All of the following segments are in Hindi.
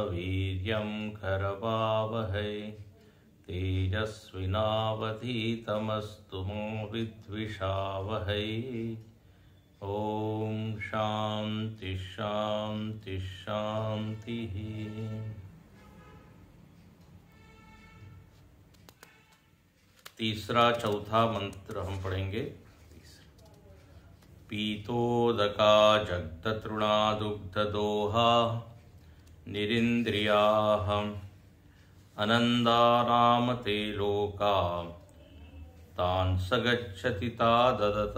वीर्यं करवावहै तेजस्विनावधीतमस्तु मा विद्विषावहै। ओम शांति शांति शांति। तीसरा चौथा मंत्र हम पढ़ेंगे। पीतोदका जगदतृणा दुग्धदोहा निरिन्द्रियाः अनन्दानाम ते लोका तान् स गच्छति ता ददत।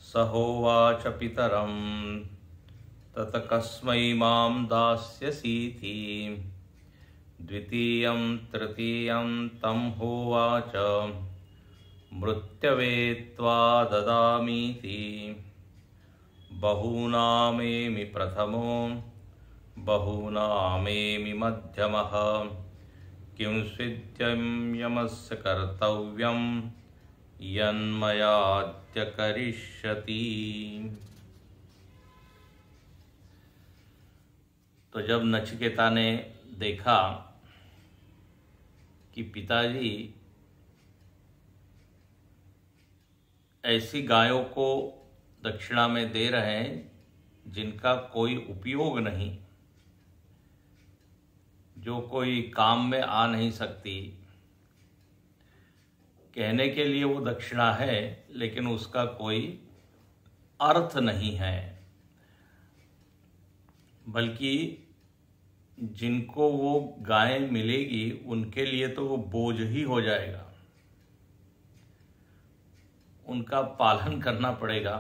स होवाच पितरं तत कस्मै मां दास्यसीति। द्वितीयं तृतीयं तं होवाच मृत्यवे त्वा ददामीति। बहूनामेमि प्रथमो बहूनामेमि मध्यमः किं स्विद्यं यमस्य कर्तव्यं यन्मयाद्य करिष्यति। तो जब नचिकेता ने देखा कि पिताजी ऐसी गायों को दक्षिणा में दे रहे हैं जिनका कोई उपयोग नहीं, जो कोई काम में आ नहीं सकती, कहने के लिए वो दक्षिणा है लेकिन उसका कोई अर्थ नहीं है, बल्कि जिनको वो गाय मिलेगी उनके लिए तो वो बोझ ही हो जाएगा। उनका पालन करना पड़ेगा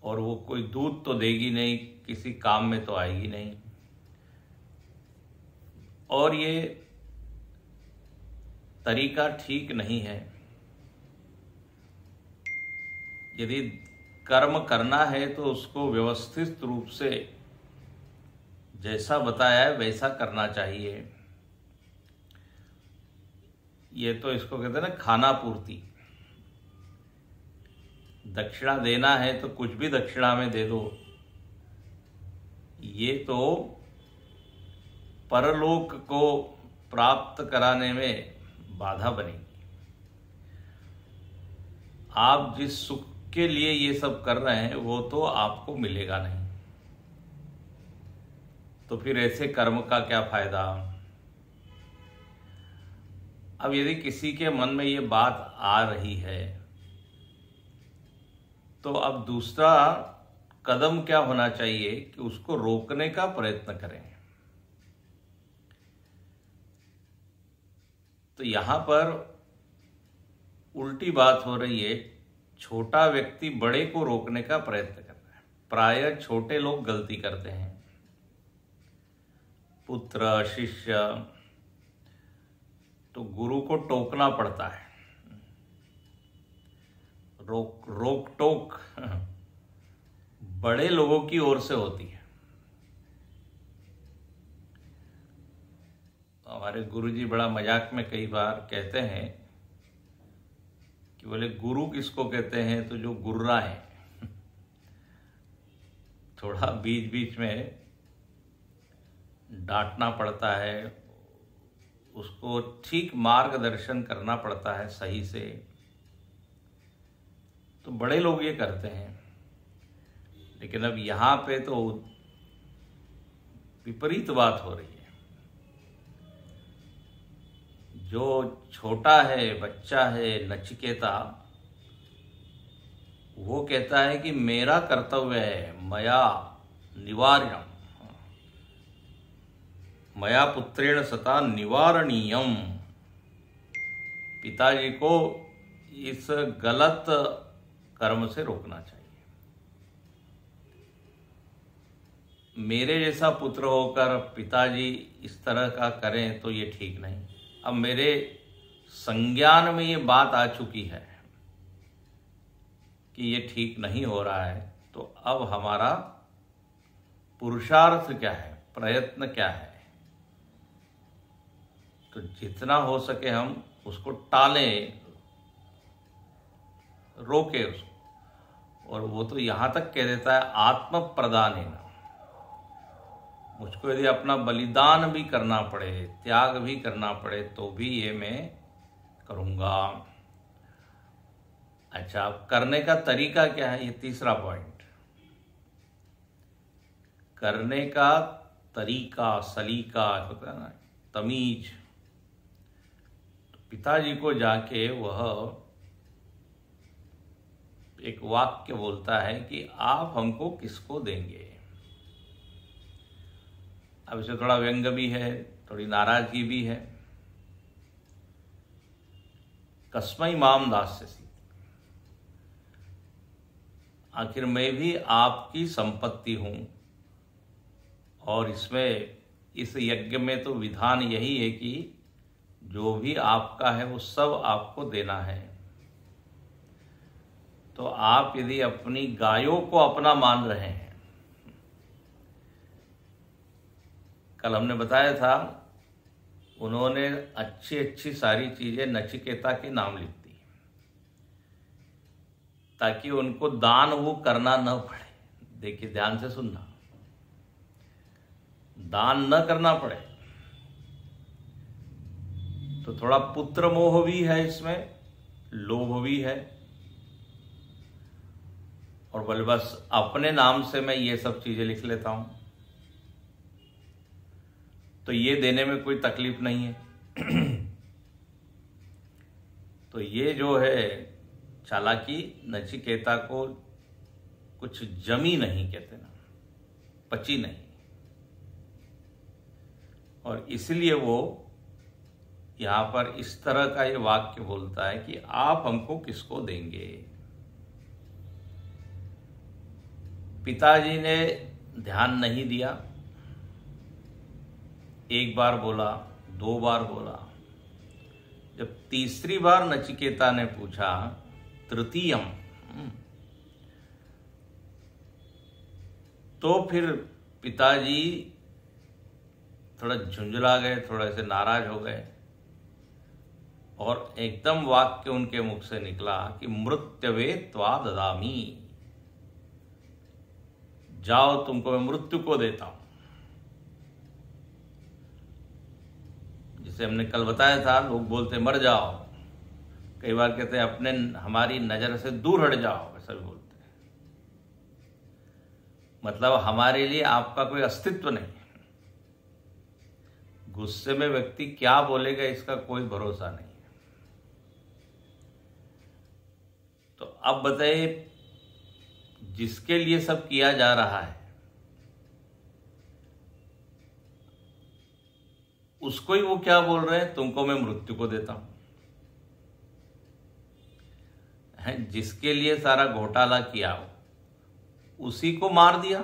और वो कोई दूध तो देगी नहीं, किसी काम में तो आएगी नहीं। और ये तरीका ठीक नहीं है। यदि कर्म करना है तो उसको व्यवस्थित रूप से जैसा बताया है वैसा करना चाहिए। ये तो इसको कहते हैं ना खाना पूर्ति। दक्षिणा देना है तो कुछ भी दक्षिणा में दे दो, ये तो परलोक को प्राप्त कराने में बाधा बनेगी। आप जिस सुख के लिए ये सब कर रहे हैं वो तो आपको मिलेगा नहीं, तो फिर ऐसे कर्म का क्या फायदा। अब यदि किसी के मन में ये बात आ रही है तो अब दूसरा कदम क्या होना चाहिए कि उसको रोकने का प्रयत्न करें। तो यहां पर उल्टी बात हो रही है। छोटा व्यक्ति बड़े को रोकने का प्रयत्न कर रहा है। प्रायः छोटे लोग गलती करते हैं। पुत्र शिष्य तो गुरु को टोकना पड़ता है। रोक टोक बड़े लोगों की ओर से होती है। हमारे गुरुजी बड़ा मजाक में कई बार कहते हैं कि बोले गुरु किसको कहते हैं, तो जो गुर्रा है। थोड़ा बीच बीच में डांटना पड़ता है, उसको ठीक मार्गदर्शन करना पड़ता है सही से। तो बड़े लोग ये करते हैं, लेकिन अब यहां पे तो विपरीत बात हो रही है। जो छोटा है, बच्चा है, नचिकेता, वो कहता है कि मेरा कर्तव्य है, मया निवार्यम, मया पुत्रेण सता निवारणीयम। पिताजी को इस गलत कर्म से रोकना चाहिए। मेरे जैसा पुत्र होकर पिताजी इस तरह का करें तो ये ठीक नहीं। अब मेरे संज्ञान में ये बात आ चुकी है कि ये ठीक नहीं हो रहा है, तो अब हमारा पुरुषार्थ क्या है, प्रयत्न क्या है। तो जितना हो सके हम उसको टालें, रोके उसको। और वो तो यहां तक कह देता है आत्म प्रदान है ना, मुझको यदि अपना बलिदान भी करना पड़े, त्याग भी करना पड़े, तो भी ये मैं करूँगा। अच्छा, अब करने का तरीका क्या है, ये तीसरा पॉइंट। करने का तरीका, सलीका होता है ना, तमीज। तो पिताजी को जाके वह एक वाक्य बोलता है कि आप हमको किसको देंगे। अब इसे थोड़ा व्यंग भी है, थोड़ी नाराजगी भी है। कस्मै माम दास्यसि, आखिर मैं भी आपकी संपत्ति हूं, और इसमें इस यज्ञ में तो विधान यही है कि जो भी आपका है वो सब आपको देना है। तो आप यदि अपनी गायों को अपना मान रहे हैं, कल हमने बताया था उन्होंने अच्छी अच्छी सारी चीजें नचिकेता के नाम लिख दी ताकि उनको दान वो करना न पड़े। देखिए ध्यान से सुनना, दान न करना पड़े। तो थोड़ा पुत्र मोह भी है इसमें, लोभ भी है, और बोले बस अपने नाम से मैं ये सब चीजें लिख लेता हूं, तो ये देने में कोई तकलीफ नहीं है। तो ये जो है चालाकी नचिकेता को कुछ जमी नहीं, कहते ना, पची नहीं, और इसलिए वो यहां पर इस तरह का ये वाक्य बोलता है कि आप हमको किसको देंगे। पिताजी ने ध्यान नहीं दिया, एक बार बोला, दो बार बोला, जब तीसरी बार नचिकेता ने पूछा तृतीयम, तो फिर पिताजी थोड़ा झुंझला गए, थोड़े से नाराज हो गए, और एकदम वाक्य उनके मुख से निकला कि मृत्यवे त्वा ददामी, जाओ तुमको मैं मृत्यु को देता हूं। जिसे हमने कल बताया था, लोग बोलते मर जाओ, कई बार कहते हैं अपने हमारी नजर से दूर हट जाओ, ऐसा भी बोलते हैं। मतलब हमारे लिए आपका कोई अस्तित्व नहीं। गुस्से में व्यक्ति क्या बोलेगा इसका कोई भरोसा नहीं है। तो अब बताइए, जिसके लिए सब किया जा रहा है उसको ही वो क्या बोल रहे हैं, तुमको मैं मृत्यु को देता हूं। जिसके लिए सारा घोटाला किया उसी को मार दिया।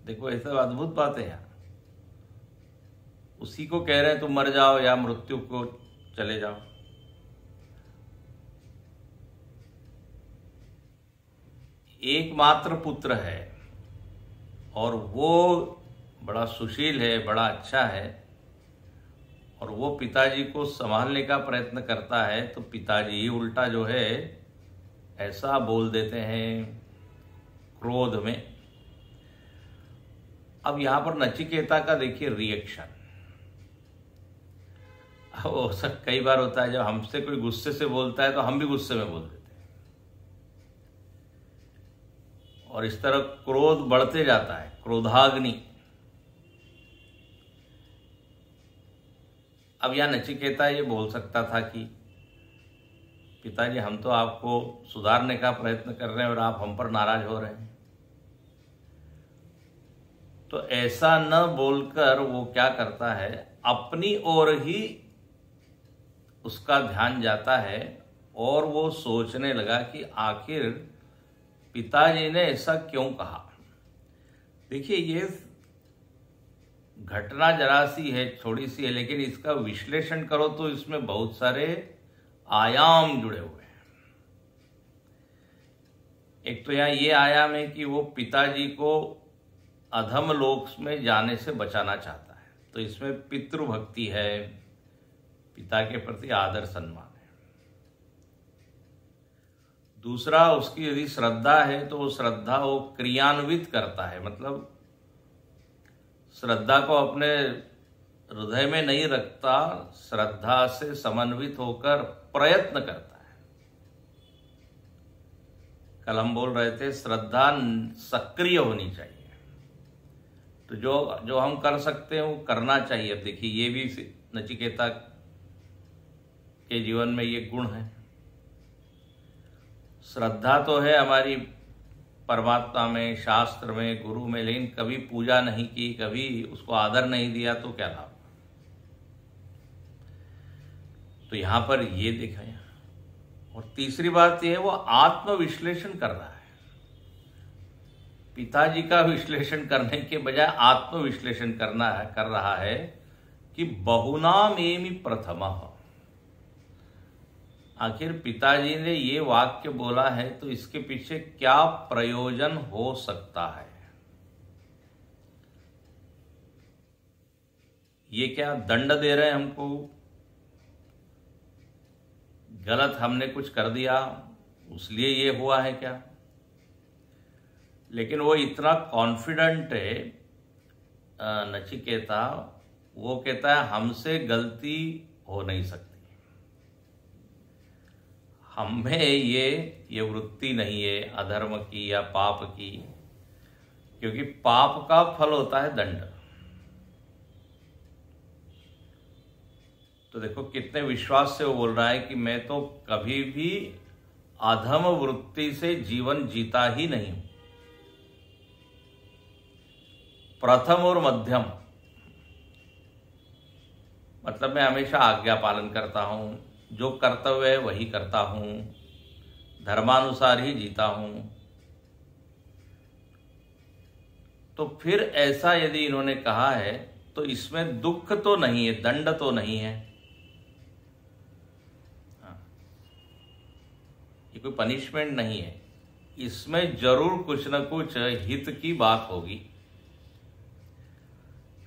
देखो ये सब अद्भुत बात है यार। उसी को कह रहे हैं तुम मर जाओ या मृत्यु को चले जाओ। एकमात्र पुत्र है और वो बड़ा सुशील है, बड़ा अच्छा है, और वो पिताजी को संभालने का प्रयत्न करता है, तो पिताजी ही उल्टा जो है ऐसा बोल देते हैं क्रोध में। अब यहां पर नचिकेता का देखिए रिएक्शन। वो सब कई बार होता है जब हमसे कोई गुस्से से बोलता है तो हम भी गुस्से में बोल देते हैं, और इस तरह क्रोध बढ़ते जाता है, क्रोधाग्नि। अब यहां नचिकेता ये बोल सकता था कि पिताजी हम तो आपको सुधारने का प्रयत्न कर रहे हैं और आप हम पर नाराज हो रहे हैं। तो ऐसा न बोलकर वो क्या करता है, अपनी ओर ही उसका ध्यान जाता है और वो सोचने लगा कि आखिर पिताजी ने ऐसा क्यों कहा। देखिए ये घटना जरा सी है, छोटी सी है, लेकिन इसका विश्लेषण करो तो इसमें बहुत सारे आयाम जुड़े हुए हैं। एक तो यहाँ ये आयाम है कि वो पिताजी को अधम लोक में जाने से बचाना चाहता है, तो इसमें पितृभक्ति है, पिता के प्रति आदर सम्मान है। दूसरा, उसकी यदि श्रद्धा है तो वो श्रद्धा वो क्रियान्वित करता है, मतलब श्रद्धा को अपने हृदय में नहीं रखता, श्रद्धा से समन्वित होकर प्रयत्न करता है। कल हम बोल रहे थे श्रद्धा सक्रिय होनी चाहिए, तो जो जो हम कर सकते हैं वो करना चाहिए। अब देखिए, ये भी नचिकेता के जीवन में ये गुण है। श्रद्धा तो है हमारी परमात्मा में, शास्त्र में, गुरु में, लेकिन कभी पूजा नहीं की, कभी उसको आदर नहीं दिया तो क्या लाभ। तो यहां पर ये देखा। और तीसरी बात यह है, वो आत्मविश्लेषण कर रहा है। पिताजी का विश्लेषण करने के बजाय आत्मविश्लेषण कर रहा है कि बहुनाम एमि प्रथमः। आखिर पिताजी ने ये वाक्य बोला है तो इसके पीछे क्या प्रयोजन हो सकता है। ये क्या दंड दे रहे हैं हमको, गलत हमने कुछ कर दिया उसलिए ये हुआ है क्या। लेकिन वो इतना कॉन्फिडेंट है नचिकेता, वो कहता है हमसे गलती हो नहीं सकती, हमें ये वृत्ति नहीं है अधर्म की या पाप की, क्योंकि पाप का फल होता है दंड। तो देखो कितने विश्वास से वो बोल रहा है कि मैं तो कभी भी अधम वृत्ति से जीवन जीता ही नहीं हूं। प्रथम और मध्यम मतलब मैं हमेशा आज्ञा पालन करता हूं, जो कर्तव्य है वही करता हूं, धर्मानुसार ही जीता हूं। तो फिर ऐसा यदि इन्होंने कहा है तो इसमें दुख तो नहीं है, दंड तो नहीं है, ये कोई पनिशमेंट नहीं है, इसमें जरूर कुछ न कुछ हित की बात होगी।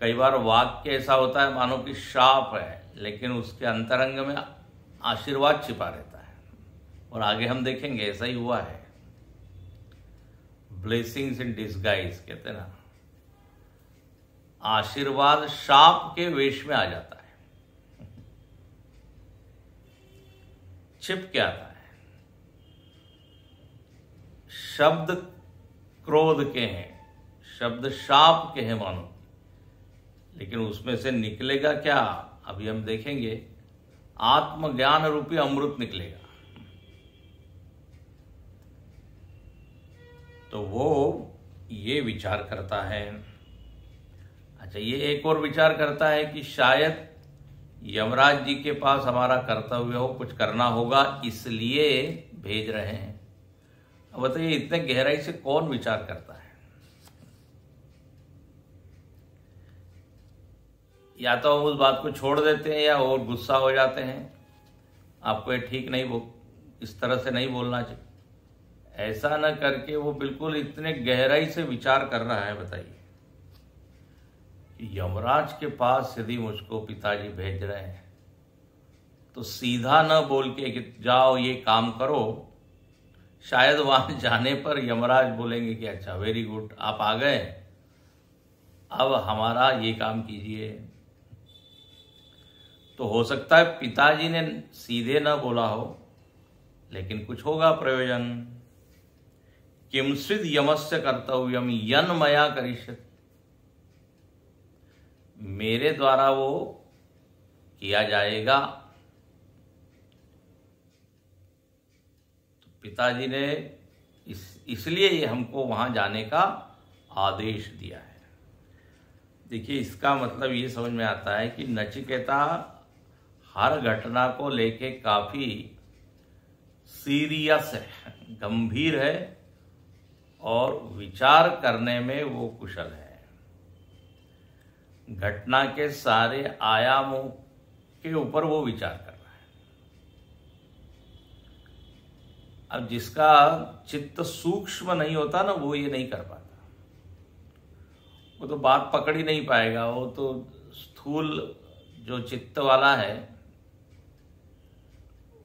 कई बार वाक्य ऐसा होता है मानो कि शाप है, लेकिन उसके अंतरंग में आशीर्वाद छिपा रहता है, और आगे हम देखेंगे ऐसा ही हुआ है। ब्लेसिंग्स इन डिस्गाइज कहते हैं ना, आशीर्वाद शाप के वेश में आ जाता है, छिप के आता है। शब्द क्रोध के हैं, शब्द शाप के हैं मानो, लेकिन उसमें से निकलेगा क्या अभी हम देखेंगे, आत्मज्ञान रूपी अमृत निकलेगा। तो वो ये विचार करता है। अच्छा, ये एक और विचार करता है कि शायद यमराज जी के पास हमारा कर्तव्य हो, कुछ करना होगा, इसलिए भेज रहे हैं। अब बताइए इतने गहराई से कौन विचार करता है। या तो हम उस बात को छोड़ देते हैं या और गुस्सा हो जाते हैं, आपको ये ठीक नहीं, इस तरह से नहीं बोलना चाहिए। ऐसा न करके वो बिल्कुल इतने गहराई से विचार कर रहा है। बताइए कि यमराज के पास यदि मुझको पिताजी भेज रहे हैं तो सीधा न बोल के कि जाओ ये काम करो, शायद वहां जाने पर यमराज बोलेंगे कि अच्छा वेरी गुड, आप आ गए, अब हमारा ये काम कीजिए। तो हो सकता है पिताजी ने सीधे न बोला हो, लेकिन कुछ होगा प्रयोजन। किंचिद यमस्य कर्तव्यम यन मया करिष्यति, मेरे द्वारा वो किया जाएगा। तो पिताजी ने इसलिए ये हमको वहां जाने का आदेश दिया है। देखिए इसका मतलब ये समझ में आता है कि नचिकेता हर घटना को लेके काफी सीरियस है, गंभीर है, और विचार करने में वो कुशल है। घटना के सारे आयामों के ऊपर वो विचार कर रहा है। अब जिसका चित्त सूक्ष्म नहीं होता ना, वो ये नहीं कर पाता, वो तो बात पकड़ ही नहीं पाएगा। वो तो स्थूल जो चित्त वाला है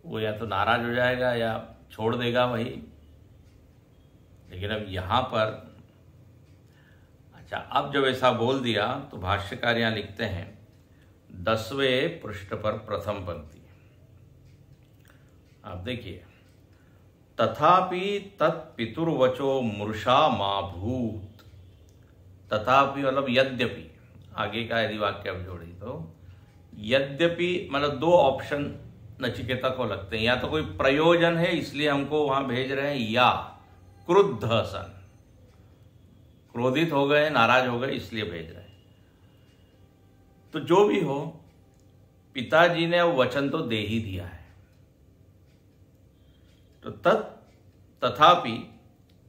वो या तो नाराज हो जाएगा या छोड़ देगा वही। लेकिन अब यहां पर अच्छा, अब जब ऐसा बोल दिया तो भाष्यकार यहाँ लिखते हैं 10वें पृष्ठ पर प्रथम पंक्ति, आप देखिए, तथापि तत्पितुर्वचो मृषा मा भूत। तथापि मतलब यद्यपि, आगे का यदि वाक्य अब जोड़ी तो यद्यपि मतलब दो ऑप्शन नचिकेता को लगते हैं, या तो कोई प्रयोजन है इसलिए हमको वहां भेज रहे हैं, या क्रुद्ध सन, क्रोधित हो गए, नाराज हो गए इसलिए भेज रहे हैं। तो जो भी हो, पिताजी ने वचन तो दे ही दिया है। तो तथापि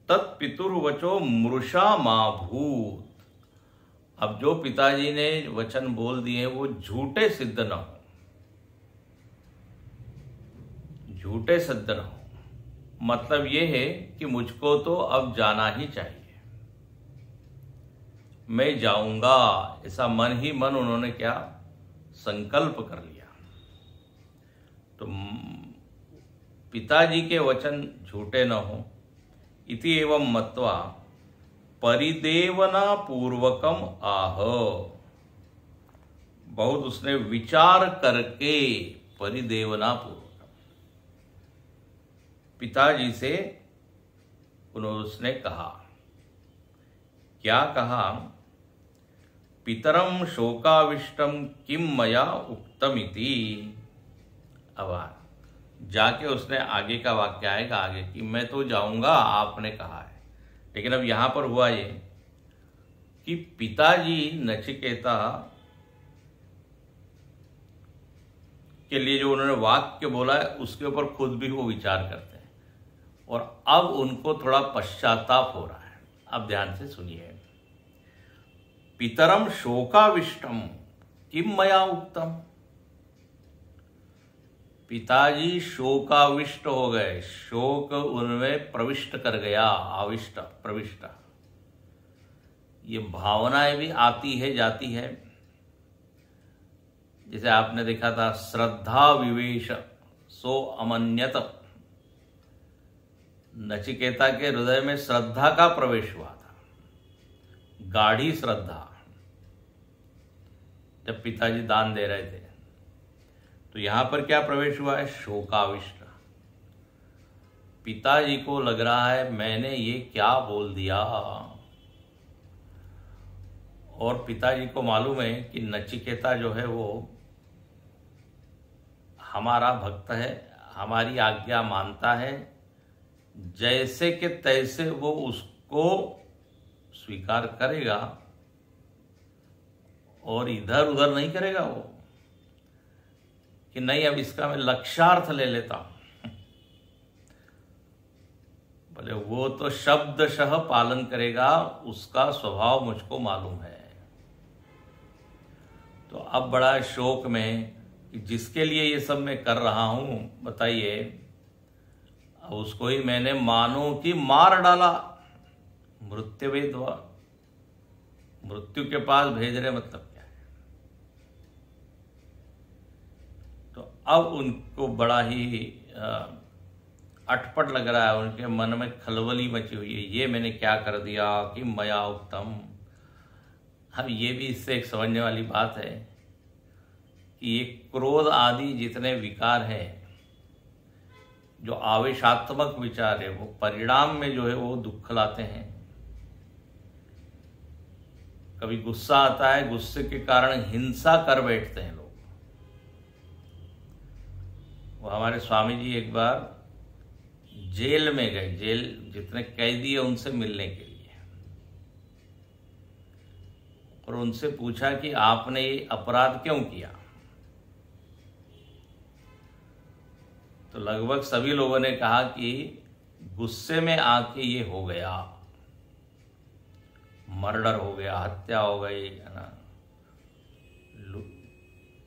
तत्पितुर्वचो मृषा मा भूत। अब जो पिताजी ने वचन बोल दिए वो झूठे सिद्ध न हो, झूठे सिद्ध न हो। मतलब ये है कि मुझको तो अब जाना ही चाहिए, मैं जाऊंगा, ऐसा मन ही मन उन्होंने क्या संकल्प कर लिया। तो पिताजी के वचन झूठे न हो, इति एवं मत्वा परिदेवना पूर्वकम आह। बहुत उसने विचार करके परिदेवना पूर्वकम पिताजी से उसने कहा। क्या कहा? पितरम शोकाविष्टम किम मया उक्तमिति। अब जाके उसने आगे का वाक्य आएगा आगे कि मैं तो जाऊंगा, आपने कहा है। लेकिन अब यहां पर हुआ ये कि पिताजी नचिकेता के लिए जो उन्होंने वाक्य बोला है उसके ऊपर खुद भी वो विचार करते हैं, और अब उनको थोड़ा पश्चाताप हो रहा है। अब ध्यान से सुनिए। पितरम शोकाविष्टम किम मया उक्तम। पिताजी शोकाविष्ट हो गए, शोक उनमें प्रविष्ट कर गया, आविष्ट प्रविष्ट। ये भावनाएं भी आती है जाती है। जैसे आपने देखा था श्रद्धा विवेश सो अमन्यत, नचिकेता के हृदय में श्रद्धा का प्रवेश हुआ था, गाढ़ी श्रद्धा, जब पिताजी दान दे रहे थे। तो यहां पर क्या प्रवेश हुआ है? शोकाविष्ट। पिताजी को लग रहा है मैंने ये क्या बोल दिया, और पिताजी को मालूम है कि नचिकेता जो है वो हमारा भक्त है, हमारी आज्ञा मानता है, जैसे कि तैसे वो उसको स्वीकार करेगा और इधर उधर नहीं करेगा वो कि नहीं अब इसका मैं लक्ष्यार्थ ले लेता हूं। बोले वो तो शब्दशः पालन करेगा, उसका स्वभाव मुझको मालूम है। तो अब बड़ा शोक में कि जिसके लिए ये सब मैं कर रहा हूं, बताइए, अब उसको ही मैंने मानो कि मार डाला, मृत्युवेद्वा, मृत्यु के पास भेज रहे, मतलब क्या है। तो अब उनको बड़ा ही अटपट लग रहा है, उनके मन में खलबली मची हुई है, ये मैंने क्या कर दिया कि मया उत्तम। अब ये भी इससे एक समझने वाली बात है कि ये क्रोध आदि जितने विकार हैं, जो आवेशात्मक विचार है, वो परिणाम में जो है वो दुख लाते हैं। कभी गुस्सा आता है, गुस्से के कारण हिंसा कर बैठते हैं लोग। वो हमारे स्वामी जी एक बार जेल में गए, जेल जितने कैदी है उनसे मिलने के लिए, और उनसे पूछा कि आपने ये अपराध क्यों किया। तो लगभग सभी लोगों ने कहा कि गुस्से में आके ये हो गया, मर्डर हो गया, हत्या हो गई, है ना,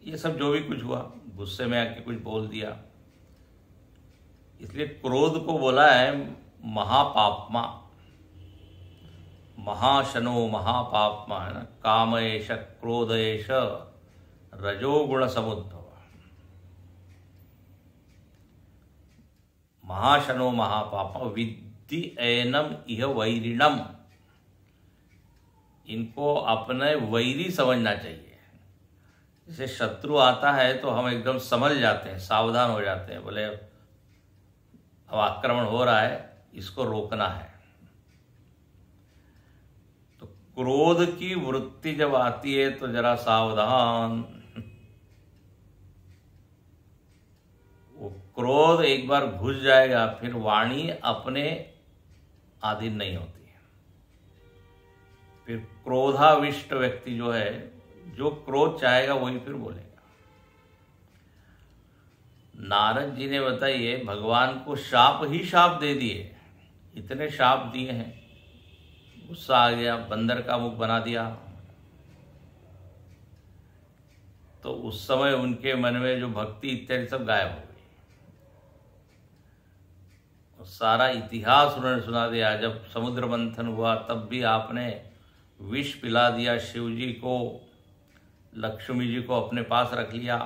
ये सब जो भी कुछ हुआ, गुस्से में आके कुछ बोल दिया। इसलिए क्रोध को बोला है महापापमा, महाशनो महापापमा, है ना, कामएष क्रोधएष रजोगुण समुद्भव। महाशनो महापाप विद्धि एनम इह वैरिणम। इनको अपने वैरी समझना चाहिए। जैसे शत्रु आता है तो हम एकदम समझ जाते हैं, सावधान हो जाते हैं, बोले अब आक्रमण हो रहा है, इसको रोकना है। तो क्रोध की वृत्ति जब आती है तो जरा सावधान। वो क्रोध एक बार घुस जाएगा फिर वाणी अपने अधीन नहीं होती है। फिर क्रोधाविष्ट व्यक्ति जो है, जो क्रोध चाहेगा वही फिर बोलेगा। नारद जी ने बताइए, भगवान को शाप ही शाप दे दिए, इतने शाप दिए हैं, गुस्सा आ गया, बंदर का मुख बना दिया। तो उस समय उनके मन में जो भक्ति इत्यादि सब गायब हो गई। सारा इतिहास उन्होंने सुना दिया। जब समुद्र मंथन हुआ तब भी आपने विष पिला दिया शिव जी को, लक्ष्मी जी को अपने पास रख लिया।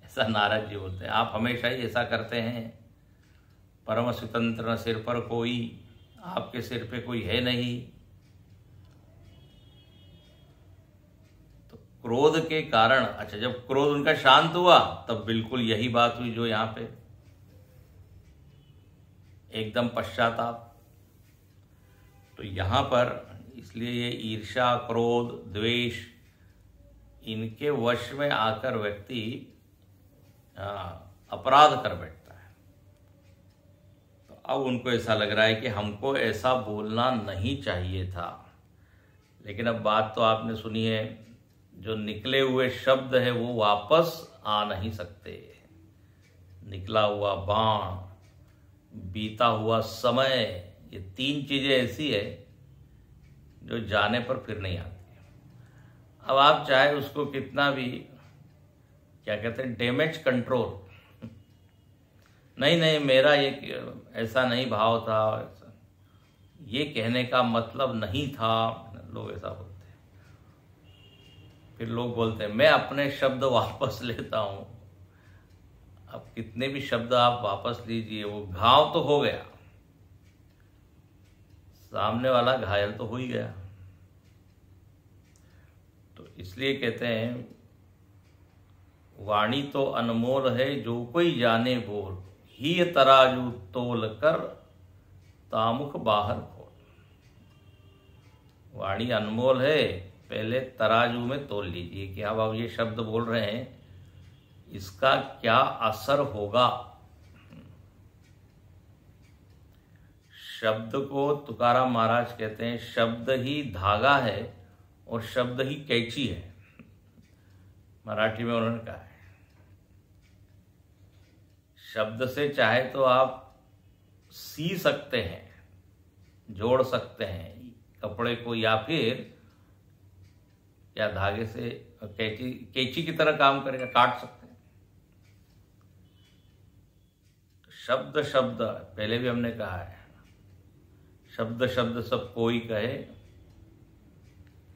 ऐसा नारद जी बोलते हैं। आप हमेशा ही ऐसा करते हैं। परम स्वतंत्र न सिर पर कोई, आपके सिर पे कोई है नहीं। तो क्रोध के कारण, अच्छा जब क्रोध उनका शांत हुआ तब बिल्कुल यही बात हुई जो यहाँ पे, एकदम पश्चाताप। तो यहाँ पर इसलिए ये ईर्ष्या, क्रोध, द्वेष, इनके वश में आकर व्यक्ति अपराध कर बैठता है। तो अब उनको ऐसा लग रहा है कि हमको ऐसा बोलना नहीं चाहिए था। लेकिन अब बात तो आपने सुनी है, जो निकले हुए शब्द है वो वापस आ नहीं सकते। निकला हुआ बाण, बीता हुआ समय, ये तीन चीजें ऐसी है जो जाने पर फिर नहीं आती। अब आप चाहे उसको कितना भी, क्या कहते हैं, डैमेज कंट्रोल, नहीं मेरा ये ऐसा नहीं भाव था, ये कहने का मतलब नहीं था, लोग ऐसा बोलते हैं। फिर लोग बोलते हैं मैं अपने शब्द वापस लेता हूं। अब कितने भी शब्द आप वापस लीजिए, वो घाव तो हो गया, सामने वाला घायल तो हो ही गया। तो इसलिए कहते हैं वाणी तो अनमोल है, जो कोई जाने बोल, ही तराजू तोल कर तामुख बाहर खोल। वाणी अनमोल है, पहले तराजू में तोल लीजिए कि अब ये शब्द बोल रहे हैं, इसका क्या असर होगा। शब्द को तुकाराम महाराज कहते हैं, शब्द ही धागा है और शब्द ही कैंची है। मराठी में उन्होंने कहा है, शब्द से चाहे तो आप सी सकते हैं, जोड़ सकते हैं कपड़े को, या फिर या धागे से कैंची की तरह काम करेगा, काट सकते हैं। शब्द शब्द पहले भी हमने कहा है, शब्द शब्द सब कोई कहे,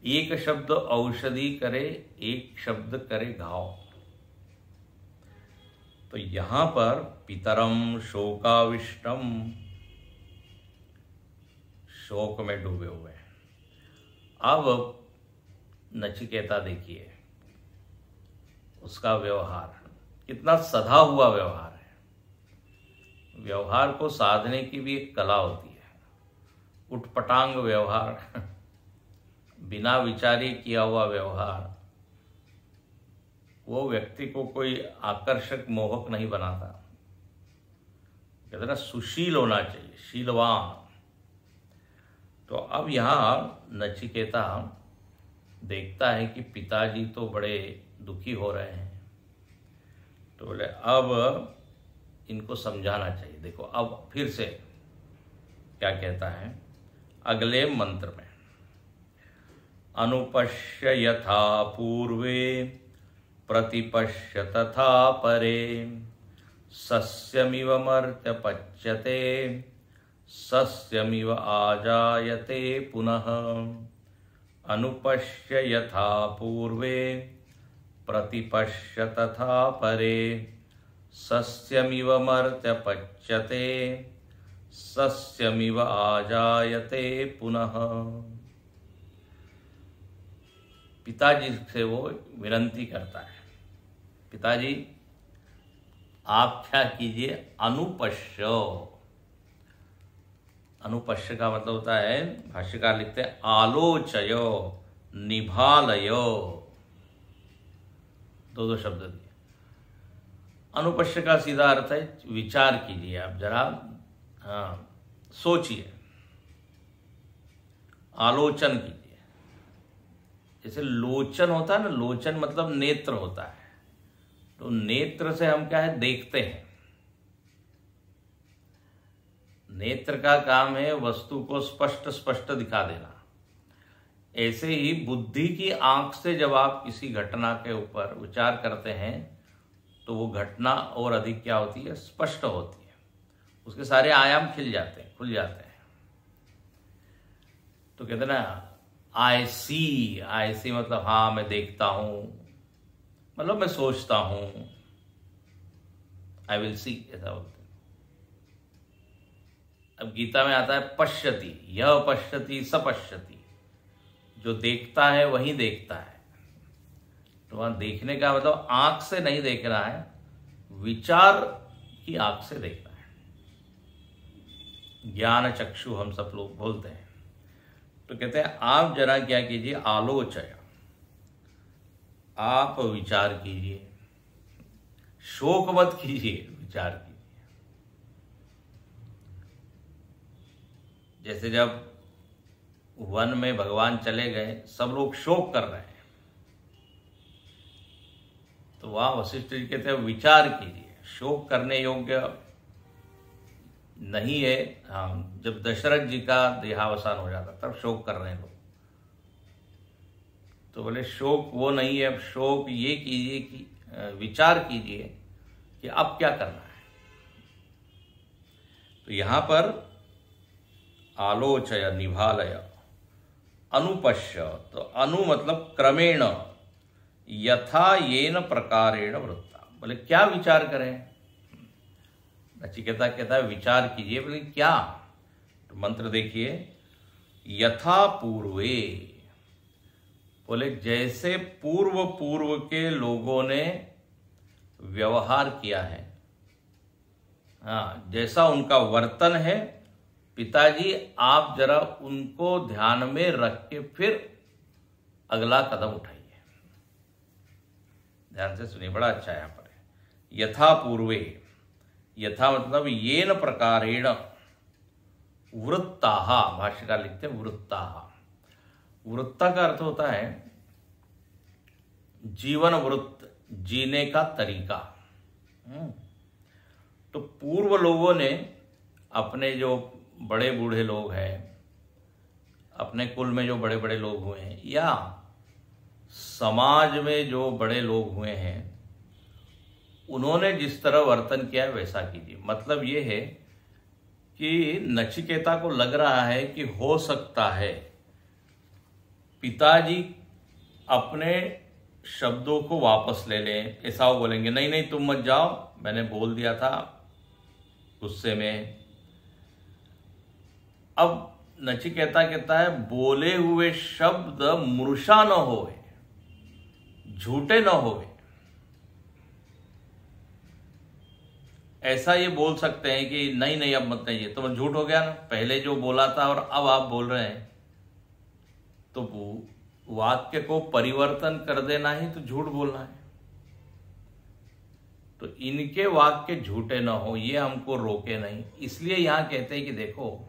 एक शब्द औषधि करे, एक शब्द करे घाव। तो यहां पर पितरम शोकाविष्टम, शोक में डूबे हुए हैं। अब नचिकेता देखिए, उसका व्यवहार कितना सधा हुआ व्यवहार है। व्यवहार को साधने की भी एक कला होती है। उटपटांग व्यवहार, बिना विचारे किया हुआ व्यवहार, वो व्यक्ति को कोई आकर्षक मोहक नहीं बनाता। कहते ना, सुशील होना चाहिए, शीलवान। तो अब यहाँ नचिकेता देखता है कि पिताजी तो बड़े दुखी हो रहे हैं, तो बोले अब इनको समझाना चाहिए। देखो अब फिर से क्या कहता है अगले मंत्र में, अनुपश्य यथा पूर्वे प्रतिपश्य तथा परे, सस्यमिव मर्त्य पच्यते सस्यमिव आजायते पुनः। अनुपश्य यथा पूर्वे प्रतिपश्य तथा परे, सस्यमिव मर्त्य पच्यते सस्यमिव आजायते पुनः। पिताजी से वो विनती करता है, पिताजी आप क्या कीजिए, अनुपश्य। अनुपश्य का मतलब होता है, भाष्यकार लिखते हैं, आलोचय निभालय, दो शब्द दिए। अनुपश्य का सीधा अर्थ है विचार कीजिए, आप जरा सोचिए, आलोचन कीजिए। जैसे लोचन होता है ना, लोचन मतलब नेत्र होता है, तो नेत्र से हम क्या है, देखते हैं। नेत्र का काम है वस्तु को स्पष्ट स्पष्ट दिखा देना। ऐसे ही बुद्धि की आंख से जब आप किसी घटना के ऊपर विचार करते हैं तो वो घटना और अधिक क्या होती है, स्पष्ट होती है, उसके सारे आयाम खुल जाते हैं। तो कहते ना आई सी मतलब हाँ मैं देखता हूं, मतलब मैं सोचता हूं, आई विल सी, ऐसा बोलते हैं। अब गीता में आता है पश्यति, यह पश्यति स पश्यति, जो देखता है वही देखता है। तो वहां देखने का मतलब आंख से नहीं देख रहा है, विचार की आंख से देखना है। ज्ञान चक्षु हम सब लोग बोलते हैं। तो कहते हैं आप जरा क्या कीजिए, आलोचय, आप विचार कीजिए, शोक मत कीजिए, विचार कीजिए। जैसे जब वन में भगवान चले गए, सब लोग शोक कर रहे हैं, तो वहां वशिष्ठ जी कहते हैं विचार कीजिए, शोक करने योग्य नहीं है। हाँ, जब दशरथ जी का देहावसान हो जाता तब शोक कर रहे हैं लोग, तो बोले शोक वो नहीं है, अब शोक ये कीजिए कि विचार कीजिए कि अब क्या करना है। तो यहां पर आलोचय निभालय, अनुपश्य, तो अनु मतलब क्रमेण, यथा येन प्रकारेण वृत्ता, बोले क्या विचार करें। नचिकेता कहता है विचार कीजिए, बोले क्या। तो मंत्र देखिए, यथा पूर्वे, बोले जैसे पूर्व के लोगों ने व्यवहार किया है, हाँ जैसा उनका वर्तन है, पिताजी आप जरा उनको ध्यान में रख के फिर अगला कदम उठाइए। ध्यान से सुनिए, बड़ा अच्छा यहां पर है। यथा पूर्वे, यथा मतलब येन प्रकारेण वृत्ताः, भाष्यकार लिखते हैं वृत्ताः। वृत्ता का अर्थ होता है जीवन वृत्त, जीने का तरीका। तो पूर्व लोगों ने, अपने जो बड़े बूढ़े लोग हैं, अपने कुल में जो बड़े बड़े लोग हुए हैं, या समाज में जो बड़े लोग हुए हैं, उन्होंने जिस तरह वर्तन किया है वैसा कीजिए। मतलब ये है कि नचिकेता को लग रहा है कि हो सकता है पिताजी अपने शब्दों को वापस ले लें। ऐसा वो बोलेंगे, नहीं नहीं तुम मत जाओ, मैंने बोल दिया था गुस्से में। अब नचिकेता कहता है बोले हुए शब्द मूर्छा न होए, झूठे न होए। ऐसा ये बोल सकते हैं कि नहीं नहीं अब मत कहिए, तो झूठ हो गया ना, पहले जो बोला था और अब आप बोल रहे हैं, तो वाक्य को परिवर्तन कर देना ही तो झूठ बोलना है। तो इनके वाक्य झूठे न हो, ये हमको रोके नहीं। इसलिए यहां कहते हैं कि देखो,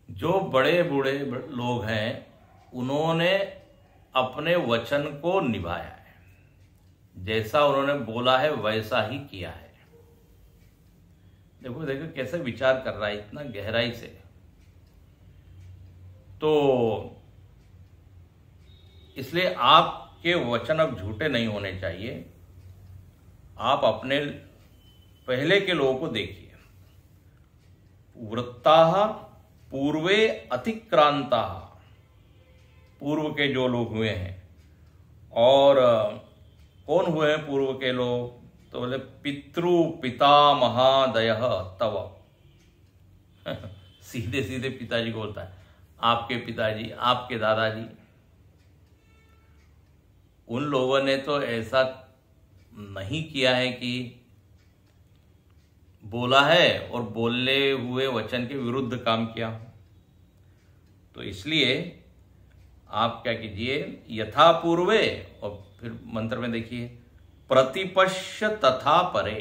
जो बड़े बूढ़े लोग हैं उन्होंने अपने वचन को निभाया है, जैसा उन्होंने बोला है वैसा ही किया है। देखो देखो कैसे विचार कर रहा है, इतना गहराई से। तो इसलिए आपके वचन अब झूठे नहीं होने चाहिए। आप अपने पहले के लोगों को देखिए, वृत्ताः पूर्वे अतिक्रांताः, पूर्व के जो लोग हुए हैं। और कौन हुए हैं पूर्व के लोग, तो बोले पितृ पितामहादयः तव। सीधे सीधे पिताजी को बोलता है, आपके पिताजी, आपके दादाजी। उन लोगों ने तो ऐसा नहीं किया है कि बोला है और बोलने हुए वचन के विरुद्ध काम किया। तो इसलिए आप क्या कीजिए, यथा पूर्वे, और फिर मंत्र में देखिए, प्रतिपश्य तथा परे।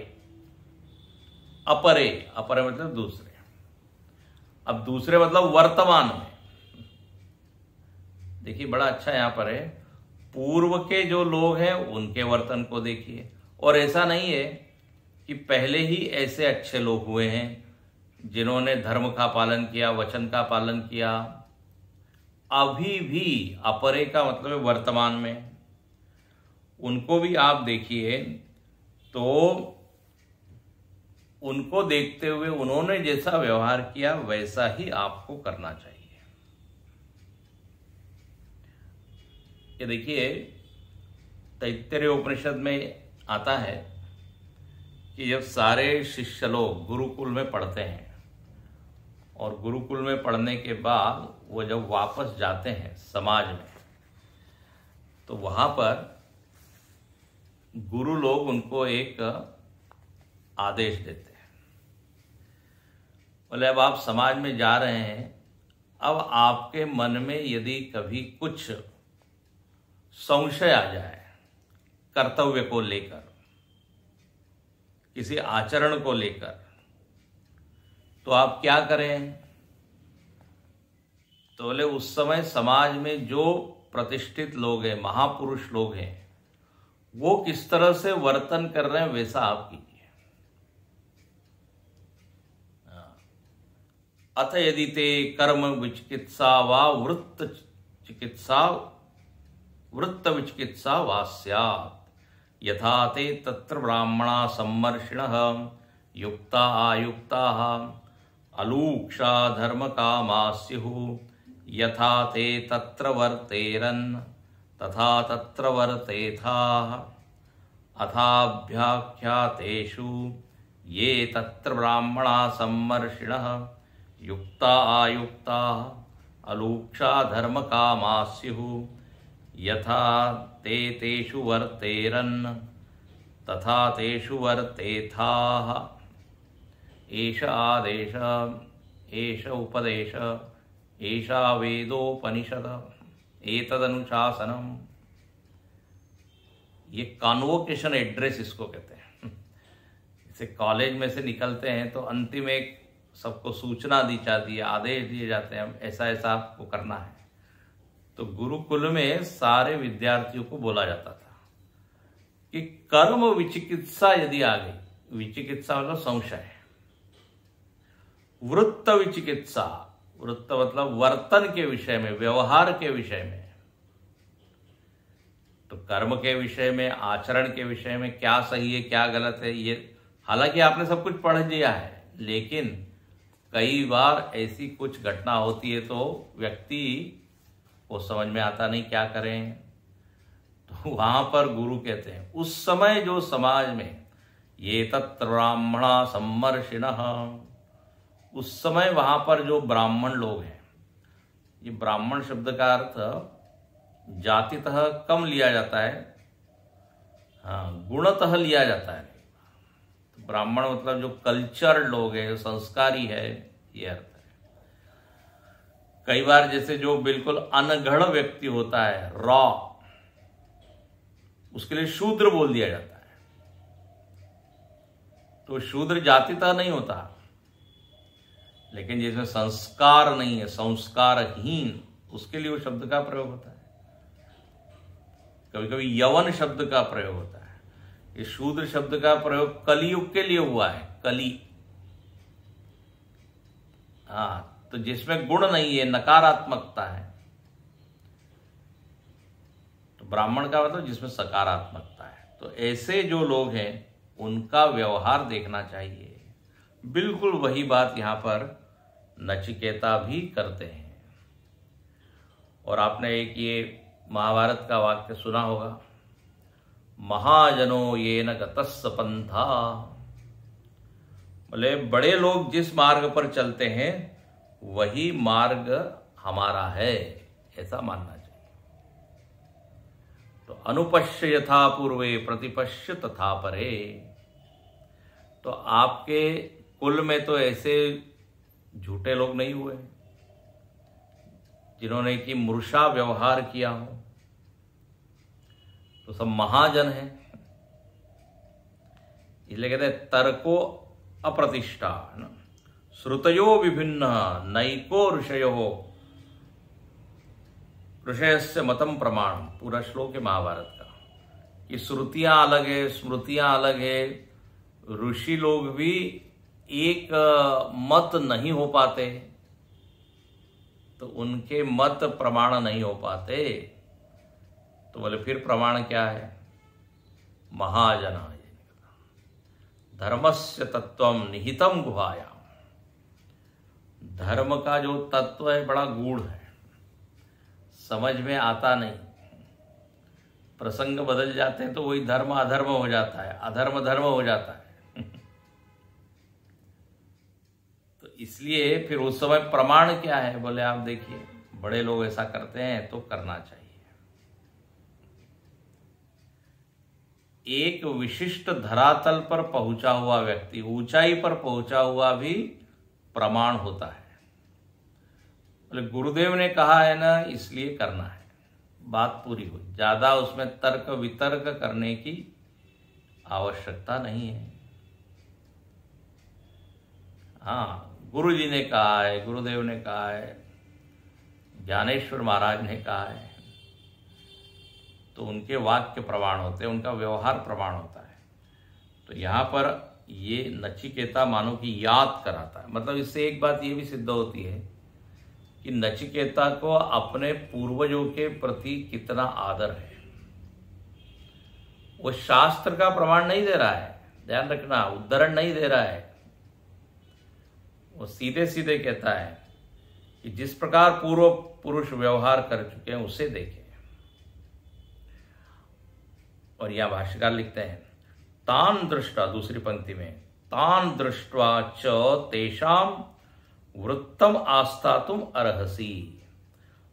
अपरे, अपरे मतलब दूसरे। अब दूसरे मतलब वर्तमान में। देखिए बड़ा अच्छा यहां पर है, पूर्व के जो लोग हैं उनके वर्तन को देखिए। और ऐसा नहीं है कि पहले ही ऐसे अच्छे लोग हुए हैं जिन्होंने धर्म का पालन किया, वचन का पालन किया। अभी भी अपरे का मतलब है वर्तमान में, उनको भी आप देखिए तो उनको देखते हुए उन्होंने जैसा व्यवहार किया वैसा ही आपको करना चाहिए। ये देखिए तैत्तिरीय उपनिषद में आता है कि जब सारे शिष्य लोग गुरुकुल में पढ़ते हैं और गुरुकुल में पढ़ने के बाद वो जब वापस जाते हैं समाज में, तो वहां पर गुरु लोग उनको एक आदेश देते हैं। बोले अब आप समाज में जा रहे हैं, अब आपके मन में यदि कभी कुछ संशय आ जाए कर्तव्य को लेकर, किसी आचरण को लेकर, तो आप क्या करें? तो बोले उस समय समाज में जो प्रतिष्ठित लोग हैं, महापुरुष लोग हैं, वो किस तरह से वर्तन कर रहे हैं वैसा आप कीजिए। अथ यदि ते कर्म विचिकित्सा वा वृत्त विचिकित्सा वा स्यात् यथा ते तत्र ब्राह्मणा सम्मर्षिणः युक्ता आयुक्ता अलूक्षा धर्म कामा स्युः यथा ते तत्र वर्तेरन् तथा तत्र वर्तेथाः अथाभ्याख्यातेषु ये तत्र ब्राह्मणा सम्मर्षिणः युक्ता आयुक्ता अलूक्षा धर्म कामा स्युः यथा ते तेषु वर्तेरन् तथा तेषु वर्तेथाः एष आदेश एष उपदेश एषा वेदोपनिषद एतदनुशासनम। ये कॉन्वोकेशन एड्रेस इसको कहते हैं। जैसे कॉलेज में से निकलते हैं तो अंतिम एक सबको सूचना दी जाती है, आदेश दिए जाते हैं, ऐसा ऐसा आपको करना है। तो गुरुकुल में सारे विद्यार्थियों को बोला जाता था कि कर्म विचिकित्सा यदि आ गई, विचिकित्सा मतलब संशय, वृत्त विचिकित्सा, वृत्त मतलब वर्तन के विषय में, व्यवहार के विषय में, तो कर्म के विषय में, आचरण के विषय में क्या सही है क्या गलत है, ये हालांकि आपने सब कुछ पढ़ लिया है, लेकिन कई बार ऐसी कुछ घटना होती है तो व्यक्ति को समझ में आता नहीं क्या करें। तो वहां पर गुरु कहते हैं उस समय जो समाज में ये तत्र ब्राह्मणा सम्मर्षिणः, उस समय वहां पर जो ब्राह्मण लोग हैं, ये ब्राह्मण शब्द का अर्थ जातितः कम लिया जाता है, हाँ गुणतः लिया जाता है। तो ब्राह्मण मतलब जो कल्चर लोग हैं, जो संस्कारी है, ये अर्थ है। कई बार जैसे जो बिल्कुल अनगढ़ व्यक्ति होता है, रॉ, उसके लिए शूद्र बोल दिया जाता है। तो शूद्र जातितः नहीं होता, लेकिन जिसमें संस्कार नहीं है, संस्कारहीन, उसके लिए वो शब्द का प्रयोग होता है। कभी कभी यवन शब्द का प्रयोग होता है। ये शूद्र शब्द का प्रयोग कलियुग के लिए हुआ है, कली, हाँ, तो जिसमें गुण नहीं है, नकारात्मकता है। तो ब्राह्मण का मतलब जिसमें सकारात्मकता है। तो ऐसे जो लोग हैं उनका व्यवहार देखना चाहिए। बिल्कुल वही बात यहां पर नचिकेता भी करते हैं। और आपने एक ये महाभारत का वाक्य सुना होगा, महाजनो येन गतस्स पंथा, बोले बड़े लोग जिस मार्ग पर चलते हैं वही मार्ग हमारा है, ऐसा मानना चाहिए। तो अनुपश्य यथा पूर्वे प्रतिपश्य तथा परे। तो आपके कुल में तो ऐसे झूठे लोग नहीं हुए जिन्होंने कि मूर्छा व्यवहार किया हो, तो सब महाजन हैं। इसलिए कहते हैं तर्को अप्रतिष्ठा है ना, श्रुतयो विभिन्न नैको ऋषयो ऋषयस्य मतम प्रमाण। पूरा श्लोक है महाभारत का कि श्रुतियां अलग है, स्मृतियां अलग है। ऋषि लोग भी एक मत नहीं हो पाते, तो उनके मत प्रमाण नहीं हो पाते। तो बोले फिर प्रमाण क्या है? महाजना धर्मस्य तत्वम निहितम गुहायाम। धर्म का जो तत्व है बड़ा गूढ़ है, समझ में आता नहीं। प्रसंग बदल जाते हैं तो वही धर्म अधर्म हो जाता है, अधर्म धर्म हो जाता है। तो इसलिए फिर उस समय प्रमाण क्या है? बोले आप देखिए बड़े लोग ऐसा करते हैं तो करना चाहिए। एक विशिष्ट धरातल पर पहुंचा हुआ व्यक्ति, ऊंचाई पर पहुंचा हुआ भी प्रमाण होता है। बोले गुरुदेव ने कहा है ना, इसलिए करना है, बात पूरी हुई। ज्यादा उसमें तर्क वितर्क करने की आवश्यकता नहीं है। हाँ, गुरु जी ने कहा है, गुरुदेव ने कहा है, ज्ञानेश्वर महाराज ने कहा है, तो उनके वाक्य प्रमाण होते हैं, उनका व्यवहार प्रमाण होता है। तो यहाँ पर ये नचिकेता मानो कि याद कराता है। मतलब इससे एक बात ये भी सिद्ध होती है कि नचिकेता को अपने पूर्वजों के प्रति कितना आदर है। वो शास्त्र का प्रमाण नहीं दे रहा है, ध्यान रखना, उद्धरण नहीं दे रहा है। वो सीधे सीधे कहता है कि जिस प्रकार पूर्व पुरुष व्यवहार कर चुके हैं उसे देखें। और यह भाष्यकार लिखते हैं तान दृष्टा, दूसरी पंक्ति में, तान दृष्ट्वा च तेषाम वृत्तम आस्तातुम अर्हसि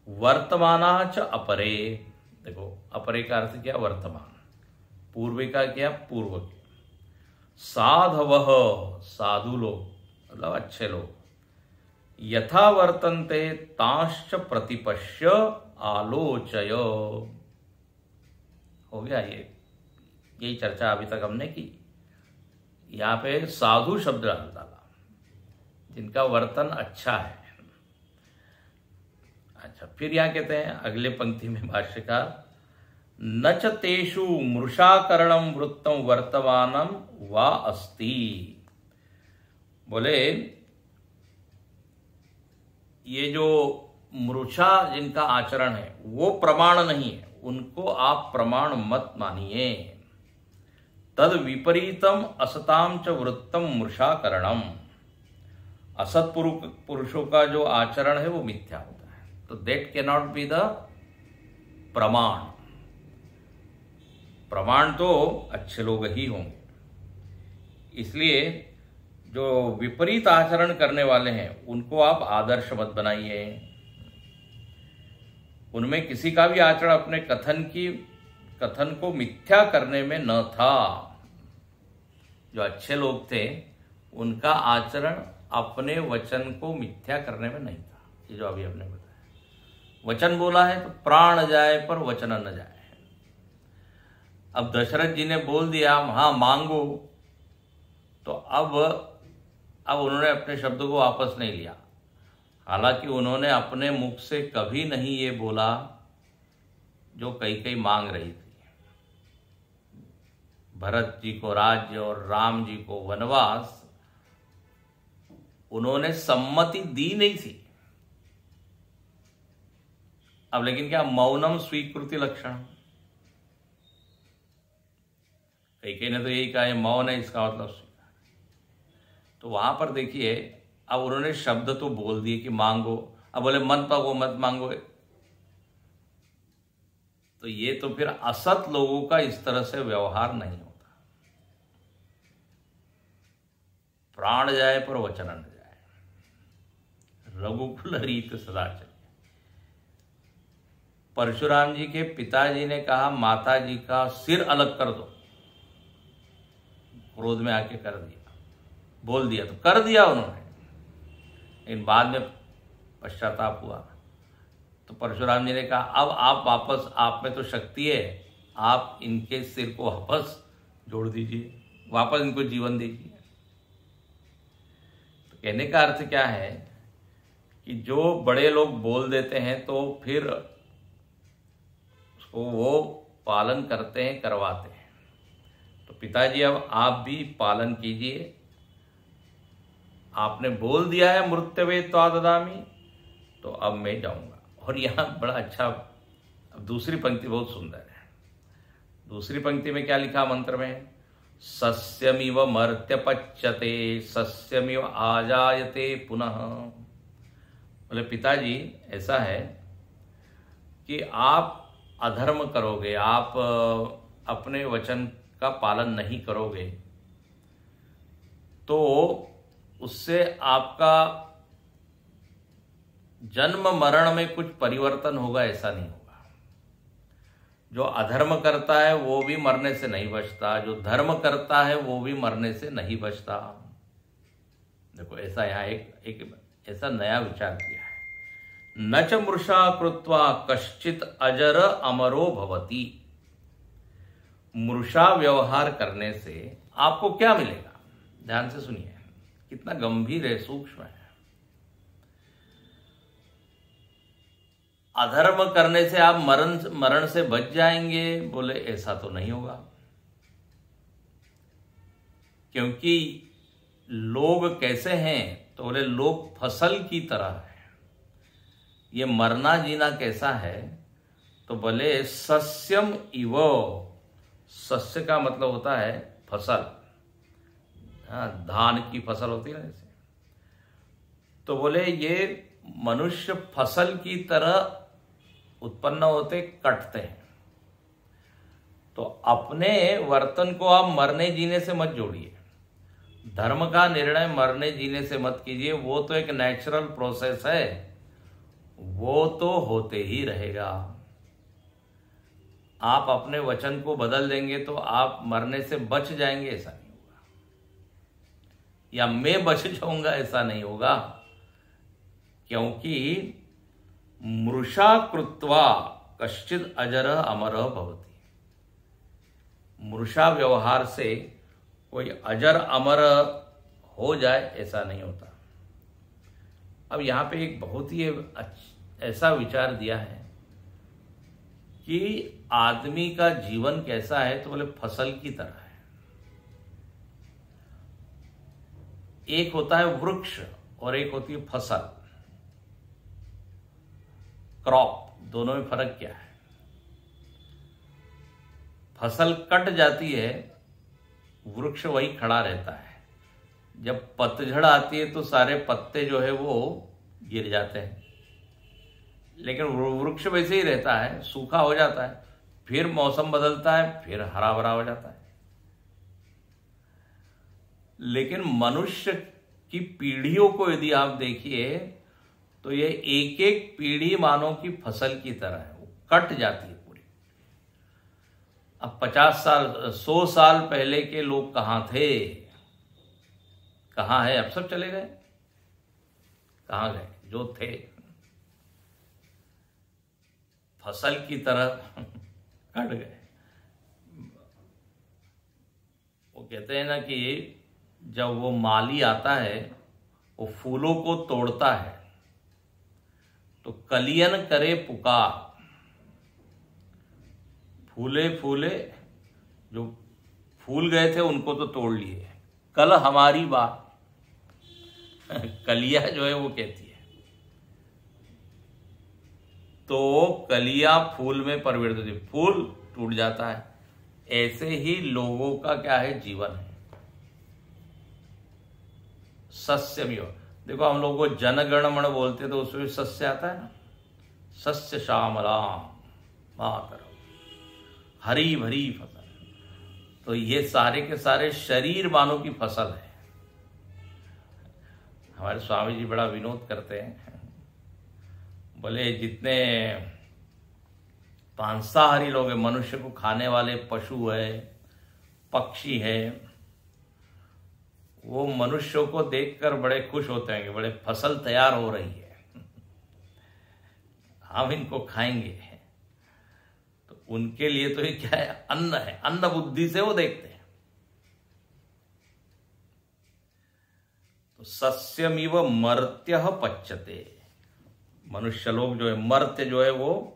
वर्तमाना च अपरे। देखो अपरे का अर्थ क्या? वर्तमान। पूर्वे का क्या? पूर्व के। साधवः, साधु लोग मतलब अच्छे लोग, यथा वर्तन्ते तांश्च प्रतिपश्य आलोचय। हो गया ये, यही चर्चा अभी तक हमने की। यहाँ पे साधु शब्द डाला, जिनका वर्तन अच्छा है। अच्छा, फिर यहाँ कहते हैं अगले पंक्ति में भाष्यकार, न च तेषु मृषाकरणम वृत्तम वर्तमानम वा अस्ति। बोले ये जो मृषा जिनका आचरण है वो प्रमाण नहीं है, उनको आप प्रमाण मत मानिए। तद विपरीतम असताम च वृत्तम मृषाकरणम। असत पुरुषों का जो आचरण है वो मिथ्या होता है, तो that can not be the प्रमाण। प्रमाण तो अच्छे लोग ही होंगे। इसलिए जो विपरीत आचरण करने वाले हैं उनको आप आदर्श मत बनाइए। उनमें किसी का भी आचरण अपने कथन को मिथ्या करने में न था। जो अच्छे लोग थे उनका आचरण अपने वचन को मिथ्या करने में नहीं था। ये जो अभी हमने बताया, वचन बोला है तो प्राण जाए पर वचन न जाए। अब दशरथ जी ने बोल दिया हाँ मांगो, तो अब उन्होंने अपने शब्दों को वापस नहीं लिया। हालांकि उन्होंने अपने मुख से कभी नहीं ये बोला जो कई मांग रही थी। भरत जी को राज्य और राम जी को वनवास उन्होंने सम्मति दी नहीं थी। अब लेकिन क्या, मौनम स्वीकृति लक्षण। कई ने तो यही कहा है मौन है, इसका मतलब स्वीकार। तो वहां पर देखिए, अब उन्होंने शब्द तो बोल दिए कि मांगो, अब बोले मत मांगो मत मांगो। तो ये तो फिर असत लोगों का इस तरह से व्यवहार नहीं होता। प्राण जाए पर वचन न जाए, रघुकुल रीत सदा चले। परशुराम जी के पिताजी ने कहा माता जी का सिर अलग कर दो, क्रोध में आके कर दिया, बोल दिया तो कर दिया उन्होंने, लेकिन बाद में पश्चाताप हुआ। तो परशुराम जी ने कहा अब आप वापस, आप में तो शक्ति है, आप इनके सिर को वापस जोड़ दीजिए, वापस इनको जीवन दीजिए। तो कहने का अर्थ क्या है कि जो बड़े लोग बोल देते हैं तो फिर उसको वो पालन करते हैं, करवाते हैं। तो पिताजी अब आप भी पालन कीजिए, आपने बोल दिया है मृत्यवे त्वाददामि, तो अब मैं जाऊंगा। और यहाँ बड़ा अच्छा, अब दूसरी पंक्ति बहुत सुंदर है। दूसरी पंक्ति में क्या लिखा मंत्र में, सस्यमिव मर्त्यपच्यते सस्यमिव आजायते पुनः। बोले पिताजी ऐसा है कि आप अधर्म करोगे, आप अपने वचन का पालन नहीं करोगे तो उससे आपका जन्म मरण में कुछ परिवर्तन होगा, ऐसा नहीं होगा। जो अधर्म करता है वो भी मरने से नहीं बचता, जो धर्म करता है वो भी मरने से नहीं बचता। देखो ऐसा यहाँ एक ऐसा नया विचार किया है, न च मृषा कृत्वा कश्चित अजर अमरो भवति। मृषा व्यवहार करने से आपको क्या मिलेगा, ध्यान से सुनिए, कितना गंभीर है, सूक्ष्म है। अधर्म करने से आप मरण से बच जाएंगे, बोले ऐसा तो नहीं होगा, क्योंकि लोग कैसे हैं, तो बोले लोग फसल की तरह है। ये मरना जीना कैसा है, तो बोले सस्यम इव, सस्य का मतलब होता है फसल, धान की फसल होती है ना जैसे, तो बोले ये मनुष्य फसल की तरह उत्पन्न होते, कटते हैं। तो अपने वर्तन को आप मरने जीने से मत जोड़िए, धर्म का निर्णय मरने जीने से मत कीजिए, वो तो एक नेचुरल प्रोसेस है, वो तो होते ही रहेगा। आप अपने वचन को बदल देंगे तो आप मरने से बच जाएंगे, ऐसा नहीं होगा, या मैं बच जाऊंगा ऐसा नहीं होगा, क्योंकि मृषा कृत्वा कश्चित अजर अमर भवति। मृषा व्यवहार से कोई अजर अमर हो जाए ऐसा नहीं होता। अब यहाँ पे एक बहुत ही ऐसा विचार दिया है कि आदमी का जीवन कैसा है, तो बोले फसल की तरह है। एक होता है वृक्ष और एक होती है फसल, क्रॉप, दोनों में फर्क क्या है। फसल कट जाती है, वृक्ष वही खड़ा रहता है। जब पतझड़ आती है तो सारे पत्ते जो है वो गिर जाते हैं, लेकिन वृक्ष वैसे ही रहता है, सूखा हो जाता है, फिर मौसम बदलता है, फिर हरा भरा हो जाता है। लेकिन मनुष्य की पीढ़ियों को यदि आप देखिए तो ये एक एक पीढ़ी मानो की फसल की तरह है, वो कट जाती है पूरी। अब 50 साल 100 साल पहले के लोग कहाँ थे, कहाँ है, अब सब चले गए, कहाँ गए जो थे, फसल की तरह कट गए। वो कहते हैं ना कि जब वो माली आता है, वो फूलों को तोड़ता है तो कलियन करे पुकार, फूले फूले, जो फूल गए थे उनको तो तोड़ लिए, कल हमारी बात कलिया जो है वो कहती है, तो कलिया फूल में परिवर्तित होती, फूल टूट जाता है। ऐसे ही लोगों का क्या है, जीवन है। सस्य भी हो, देखो हम लोग को जनगणमन बोलते तो उसमें सस्य आता है ना, सस्य श्यामलाम मातरम, हरी भरी फसल। तो ये सारे के सारे शरीर मानव की फसल है। हमारे स्वामी जी बड़ा विनोद करते हैं, बोले जितने मांसाहारी लोग हैं, मनुष्य को खाने वाले पशु है, पक्षी है, वो मनुष्यों को देखकर बड़े खुश होते हैं कि बड़े फसल तैयार हो रही है, हम इनको खाएंगे। तो उनके लिए तो ये क्या है, अन्न है, अन्न बुद्धि से वो देखते हैं। तो सस्यमिव मर्त्य पच्यते, मनुष्य लोग जो है, मर्त्य जो है वो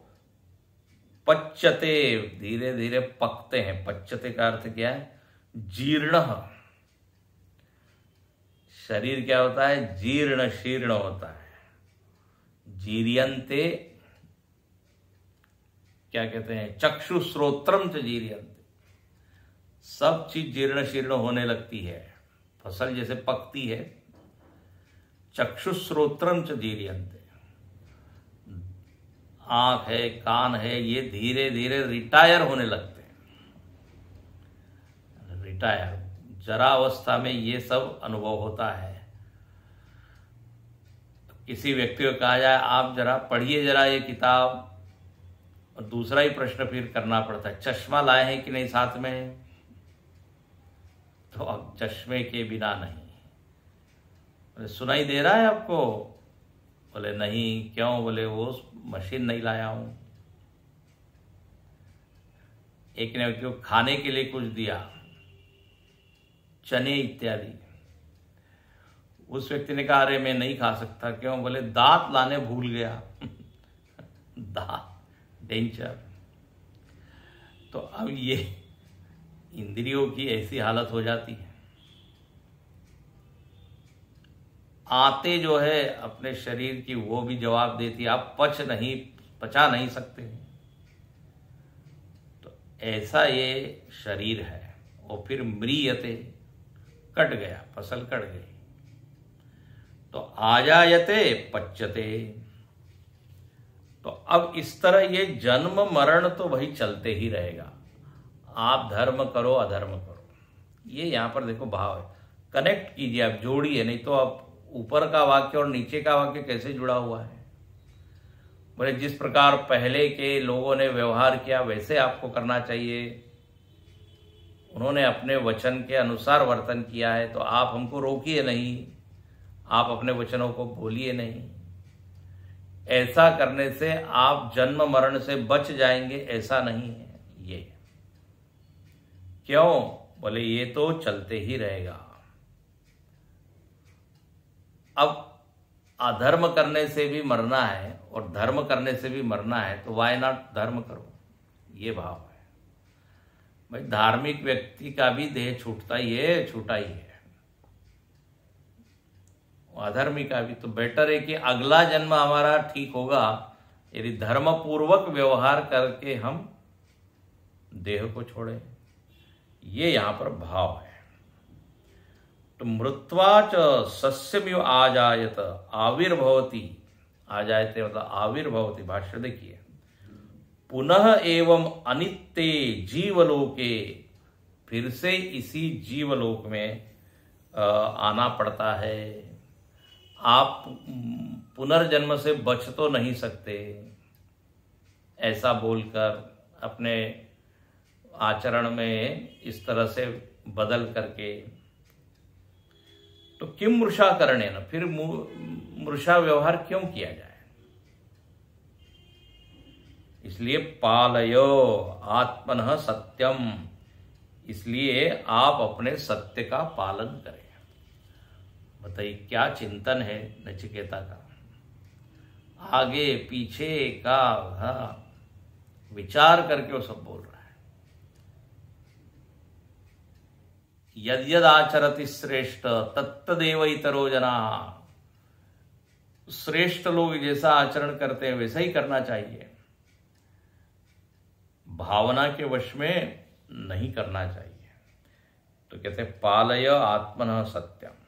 पच्यते, धीरे धीरे पकते हैं। पच्यते का अर्थ क्या है, जीर्ण। शरीर क्या होता है, जीर्ण शीर्ण होता है। जीर्यन्ते क्या कहते हैं, चक्षुश्रोत्रम च जीर्यन्ते, सब चीज जीर्ण शीर्ण होने लगती है, फसल जैसे पकती है। चक्षुश्रोत्रम च जीर्यन्ते, आंख है, कान है, ये धीरे धीरे रिटायर होने लगते हैं। रिटायर, जरा अवस्था में ये सब अनुभव होता है। किसी व्यक्ति को कहा जाए आप जरा पढ़िए जरा ये किताब, और दूसरा ही प्रश्न फिर करना पड़ता है, चश्मा लाए हैं कि नहीं साथ में, तो अब चश्मे के बिना नहीं। बोले सुनाई दे रहा है आपको, बोले नहीं, क्यों, बोले वो मशीन नहीं लाया हूं। एक ने व्यक्ति को खाने के लिए कुछ दिया, चने इत्यादि, उस व्यक्ति ने कहा अरे मैं नहीं खा सकता, क्यों, बोले दांत लाने भूल गया। दांत, डेंचर। तो अब ये इंद्रियों की ऐसी हालत हो जाती है। आते जो है अपने शरीर की वो भी जवाब देती है, आप पचा नहीं सकते। तो ऐसा ये शरीर है। और फिर म्रियते, कट गया, फसल कट गई। तो आजायते पच्यते, तो अब इस तरह ये जन्म मरण तो वही चलते ही रहेगा। आप धर्म करो अधर्म करो, ये यहां पर देखो भाव है, कनेक्ट कीजिए, आप जोड़िए, नहीं तो आप ऊपर का वाक्य और नीचे का वाक्य कैसे जुड़ा हुआ है। बोले जिस प्रकार पहले के लोगों ने व्यवहार किया वैसे आपको करना चाहिए, उन्होंने अपने वचन के अनुसार वर्तन किया है, तो आप हमको रोकिए नहीं, आप अपने वचनों को बोलिए नहीं। ऐसा करने से आप जन्म मरण से बच जाएंगे, ऐसा नहीं है ये। क्यों, बोले ये तो चलते ही रहेगा। अब अधर्म करने से भी मरना है और धर्म करने से भी मरना है, तो वाई नॉट धर्म करो, ये भाव है। भाई धार्मिक व्यक्ति का भी देह छूटता ही है, छूटा ही है, अधर्मी का भी। तो बेटर है कि अगला जन्म हमारा ठीक होगा यदि धर्म पूर्वक व्यवहार करके हम देह को छोड़ें, ये यहां पर भाव है। तो मृत्वाच सस्यमिव आजायत आविर्भवति, आजायते मतलब आविर्भवति, भाष्य देखिए, पुनः एवं अनित्ये जीवलोके, फिर से इसी जीवलोक में आना पड़ता है। आप पुनर्जन्म से बच तो नहीं सकते, ऐसा बोलकर अपने आचरण में इस तरह से बदल करके, तो किम मृषा करणे न, फिर मृषा व्यवहार क्यों किया जाए। इसलिए पालयो आत्मनः सत्यम, इसलिए आप अपने सत्य का पालन करें। बताइए क्या चिंतन है नचिकेता का, आगे पीछे का विचार करके वो सब बोल रहा है। यद यद आचरति श्रेष्ठ तत्तदेव इतरो जना, श्रेष्ठ लोग जैसा आचरण करते हैं वैसा ही करना चाहिए, भावना के वश में नहीं करना चाहिए। तो कहते हैं पालय आत्मनः सत्यम।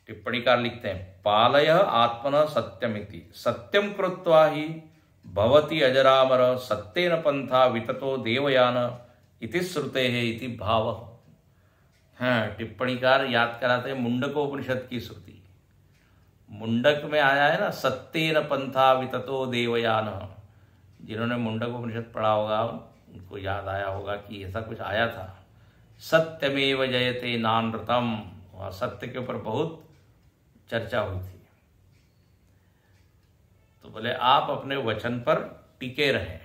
टिप्पणीकार लिखते हैं पालय आत्मनः सत्यमिति, सत्यम कृत्वा ही भवति अजरामर, सत्येन पंथा विततो देवयान इति श्रुते है इति भाव। हाँ, टिप्पणीकार याद कराते हैं मुंडकोपनिषद की श्रुति। मुंडक में आया है ना, सत्येन पंथा विततो देवयान। जिन्होंने मुंडक उपनिषद पढ़ा होगा उनको याद आया होगा कि ऐसा कुछ आया था, सत्यमेव जयते नानृतम। वहाँ सत्य के ऊपर बहुत चर्चा हुई थी। तो बोले आप अपने वचन पर टिके रहें,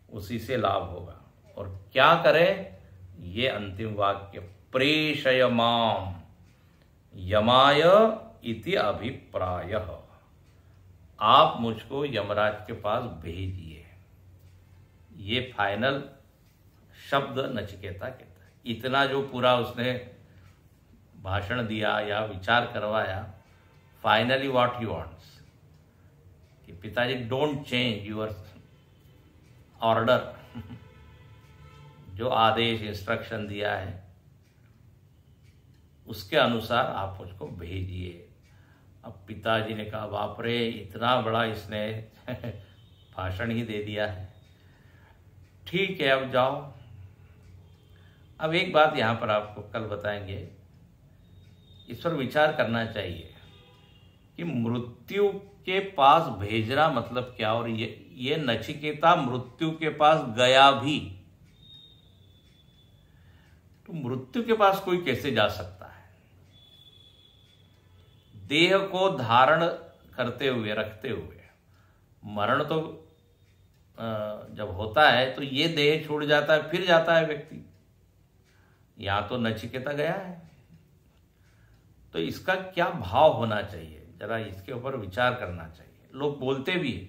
उसी से लाभ होगा। और क्या करें, ये अंतिम वाक्य, प्रेषय माम यमाय इति अभिप्राय। आप मुझको यमराज के पास भेजिए। ये फाइनल शब्द नचिकेता कहता है। इतना जो पूरा उसने भाषण दिया या विचार करवाया, फाइनली व्हाट यू वांट्स, कि पिताजी डोंट चेंज यूर ऑर्डर। जो आदेश इंस्ट्रक्शन दिया है उसके अनुसार आप मुझको भेजिए। अब पिताजी ने कहा बाप रे, इतना बड़ा इसने भाषण ही दे दिया है, ठीक है अब जाओ। अब एक बात यहाँ पर आपको कल बताएंगे, इस पर विचार करना चाहिए कि मृत्यु के पास भेजना मतलब क्या। और ये नचिकेता मृत्यु के पास गया भी, तो मृत्यु के पास कोई कैसे जा सकता है। देह को धारण करते हुए, रखते हुए, मरण तो जब होता है तो ये देह छूट जाता है, फिर जाता है व्यक्ति। यहां तो नचिकेता गया है, तो इसका क्या भाव होना चाहिए, जरा इसके ऊपर विचार करना चाहिए। लोग बोलते भी है,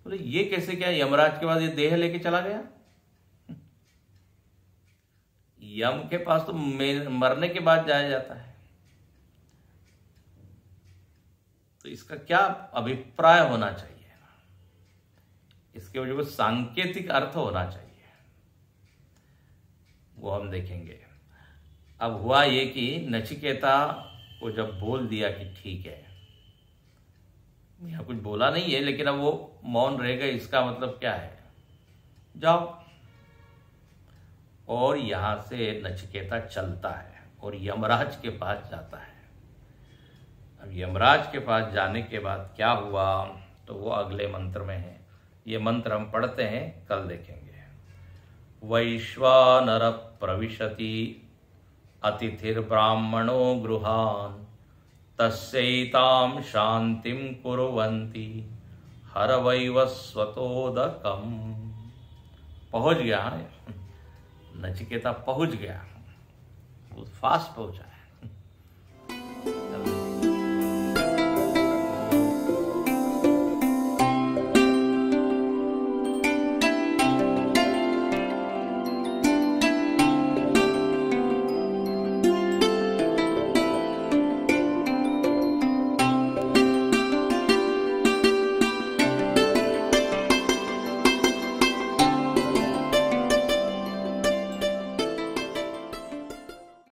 बोले ये कैसे, क्या यमराज के पास ये देह लेके चला गया। यम के पास तो मरने के बाद जाया जाता है। तो इसका क्या अभिप्राय होना चाहिए, इसके वजह से सांकेतिक अर्थ होना चाहिए, वो हम देखेंगे। अब हुआ ये कि नचिकेता को जब बोल दिया कि ठीक है, यहाँ कुछ बोला नहीं है लेकिन अब वो मौन रह गए, इसका मतलब क्या है, जाओ। और यहां से नचिकेता चलता है और यमराज के पास जाता है। अब यमराज के पास जाने के बाद क्या हुआ, तो वो अगले मंत्र में है। ये मंत्र हम पढ़ते हैं, कल देखेंगे। वैश्वानर प्रविशति अतिथिर्ब्राह्मणो गृहान् तस्यैतां शांतिं कुर्वन्ति हरवैवस्वतोदकम्। पहुंच गया, नचिकेता पहुंच गया, फास्ट पहुंचा।